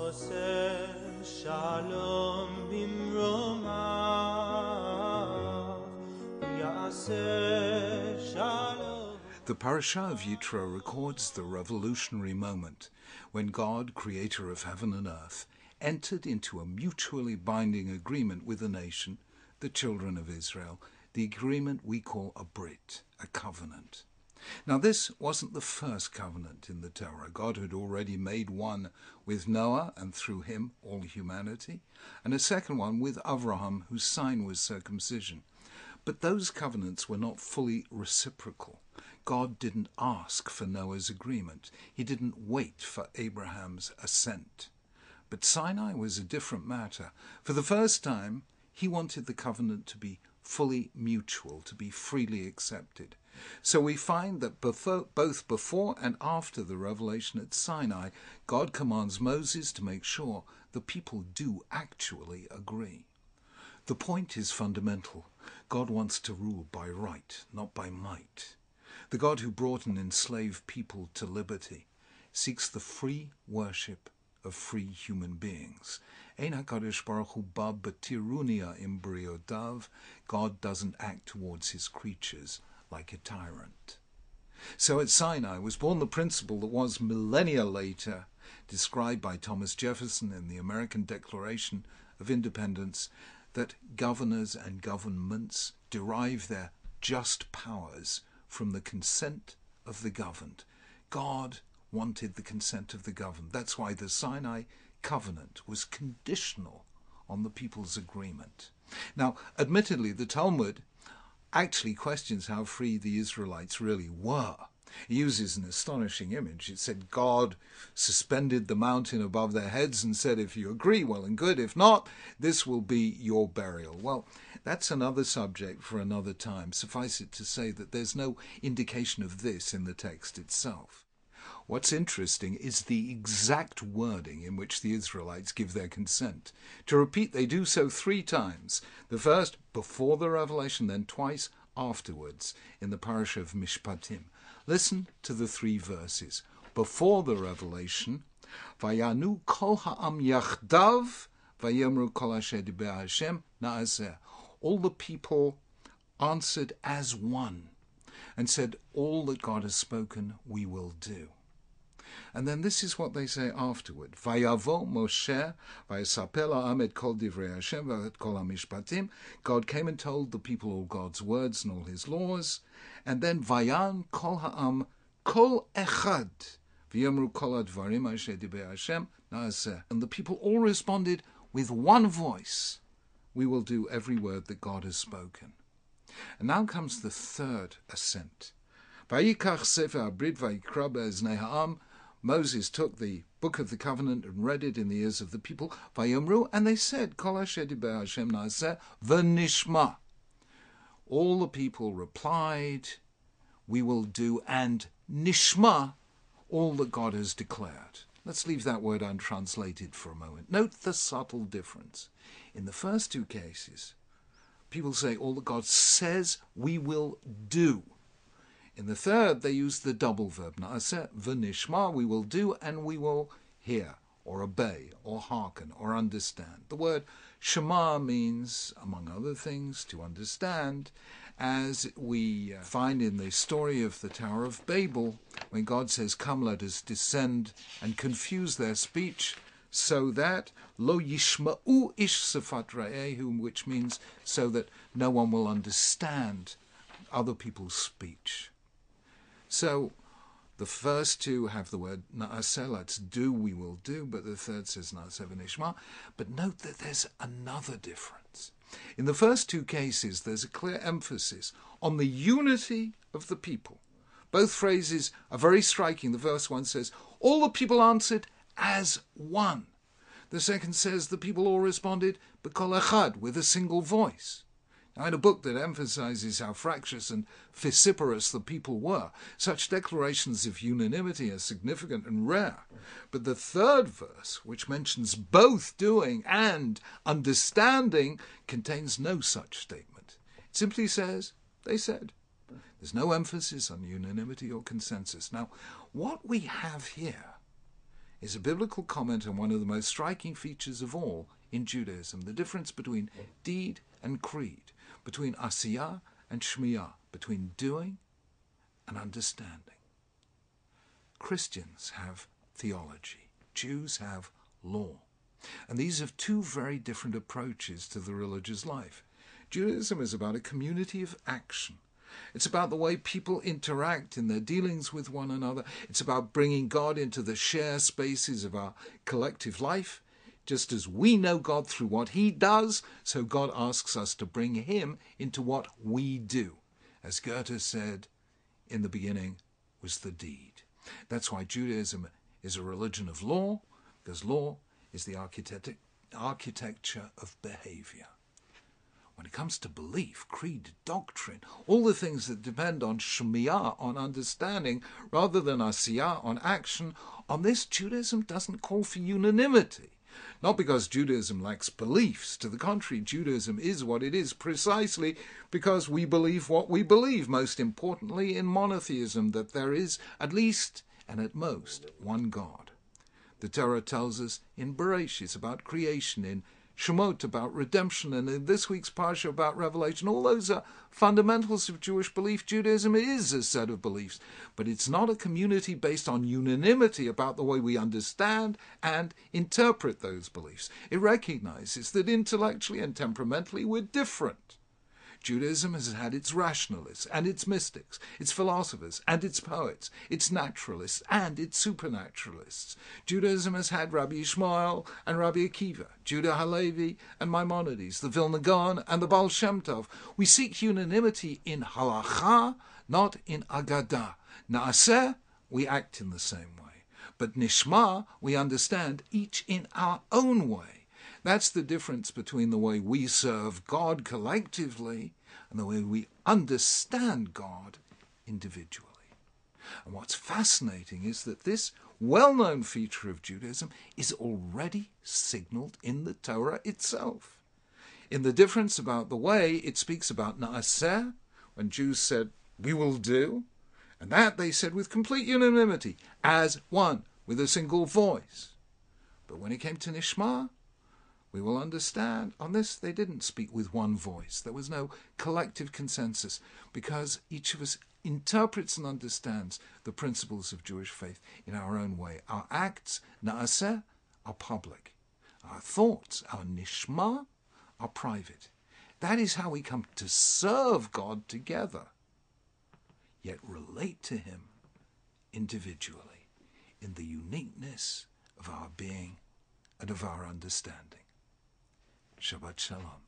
עושה שלום במרומיו, יעשה שלום. The Parsha of Yitro records the revolutionary moment when God, creator of heaven and earth, entered into a mutually binding agreement with the nation, the children of Israel, the agreement we call a brit, a covenant. Now this wasn't the first covenant in the Torah. God had already made one with Noah, and through him all humanity, and a second one with Abraham, whose sign was circumcision. But those covenants were not fully reciprocal. God didn't ask for Noah's agreement. He didn't wait for Abraham's assent. But Sinai was a different matter. For the first time, he wanted the covenant to be fully mutual, to be freely accepted. So we find that both before and after the revelation at Sinai, God commands Moses to make sure the people do actually agree. The point is fundamental. God wants to rule by right, not by might. The God who brought an enslaved people to liberty seeks the free worship of free human beings. Ein HaKadosh Baruch Hu ba b'tirunia im briodav. God doesn't act towards his creatures like a tyrant. So at Sinai was born the principle that was millennia later described by Thomas Jefferson in the American Declaration of Independence, that governors and governments derive their just powers from the consent of the governed. God wanted the consent of the governed. That's why the Sinai covenant was conditional on the people's agreement. Now, admittedly, the Talmud actually questions how free the Israelites really were. It uses an astonishing image. It said God suspended the mountain above their heads and said, if you agree, well and good. If not, this will be your burial. Well, that's another subject for another time. Suffice it to say that there's no indication of this in the text itself. What's interesting is the exact wording in which the Israelites give their consent. To repeat, they do so 3 times. The first before the revelation, then twice afterwards in the Parsha of Mishpatim. Listen to the 3 verses. Before the revelation, Vayanu kol ha'am yachdav, vayemru kol asher diber Hashem na'aseh. All the people answered as one and said, all that God has spoken we will do. And then this is what they say afterward. Vayavo Moshe, vayasaper la'am et kol divrei Hashem v'et kol hamishpatim. God came and told the people all God's words and all his laws. And then vayan kol ha'am kol echad v'yomru kol advarim asher diber Hashem na'aseh. And the people all responded with one voice, we will do every word that God has spoken. And now comes the third assent. Vayikach sefer habrit vayikra be'eznei ha'am. Moses took the book of the covenant and read it in the ears of the people. Vayomru, and they said, Kol asher diber Hashem na'aseh v'nishma. All the people replied, we will do, and nishma, all that God has declared. Let's leave that word untranslated for a moment. Note the subtle difference. In the first 2 cases, people say all that God says we will do. In the third, they use the double verb, na'aseh v'nishma, we will do and we will hear, or obey, or hearken, or understand. The word Shema means, among other things, to understand, as we find in the story of the Tower of Babel, when God says, come, let us descend and confuse their speech, so that lo yishma'u ish sefat ra'ehu, which means so that no one will understand other people's speech. So the first 2 have the word na'aseh, let's do, we will do, but the third says na'aseh v'nishma. But note that there's another difference. In the first 2 cases, there's a clear emphasis on the unity of the people. Both phrases are very striking. The first one says, all the people answered as one. The second says the people all responded b'kol echad, with a single voice. Now, in a book that emphasizes how fractious and vociferous the people were, such declarations of unanimity are significant and rare. But the third verse, which mentions both doing and understanding, contains no such statement. It simply says, they said. There's no emphasis on unanimity or consensus. Now, what we have here is a biblical comment on one of the most striking features of all in Judaism, the difference between deed and creed, between asiyah and shmiyah, between doing and understanding. Christians have theology, Jews have law, and these have two very different approaches to the religious life. Judaism is about a community of action. It's about the way people interact in their dealings with one another. It's about bringing God into the share spaces of our collective life. Just as we know God through what he does, so God asks us to bring him into what we do. As Goethe said, in the beginning was the deed. That's why Judaism is a religion of law, because law is the architecture of behavior. When it comes to belief, creed, doctrine, all the things that depend on shmiyah, on understanding, rather than asiyah, on action, on this Judaism doesn't call for unanimity. Not because Judaism lacks beliefs. To the contrary, Judaism is what it is precisely because we believe what we believe, most importantly in monotheism, that there is at least and at most one God. The Torah tells us in Bereshit about creation, in SHMOT about redemption, and in this week's Parsha about Revelation. All those are fundamentals of Jewish belief. Judaism is a set of beliefs, but it's not a community based on unanimity about the way we understand and interpret those beliefs. It recognizes that intellectually and temperamentally we're different. Judaism has had its rationalists and its mystics, its philosophers and its poets, its naturalists and its supernaturalists. Judaism has had Rabbi Ishmael and Rabbi Akiva, Judah Halevi and Maimonides, the Vilna Gaon and the Baal Shem Tov. We seek unanimity in halacha, not in agadah. Naaseh, we act in the same way. But nishma, we understand each in our own way. That's the difference between the way we serve God collectively and the way we understand God individually. And what's fascinating is that this well-known feature of Judaism is already signaled in the Torah itself. In the difference about the way it speaks about Naaseh, when Jews said, we will do, and that they said with complete unanimity, as one, with a single voice. But when it came to Nishma, we will understand. On this, they didn't speak with one voice. There was no collective consensus because each of us interprets and understands the principles of Jewish faith in our own way. Our acts, naaseh, are public. Our thoughts, our nishma, are private. That is how we come to serve God together, yet relate to him individually in the uniqueness of our being and of our understanding. Shabbat Shalom.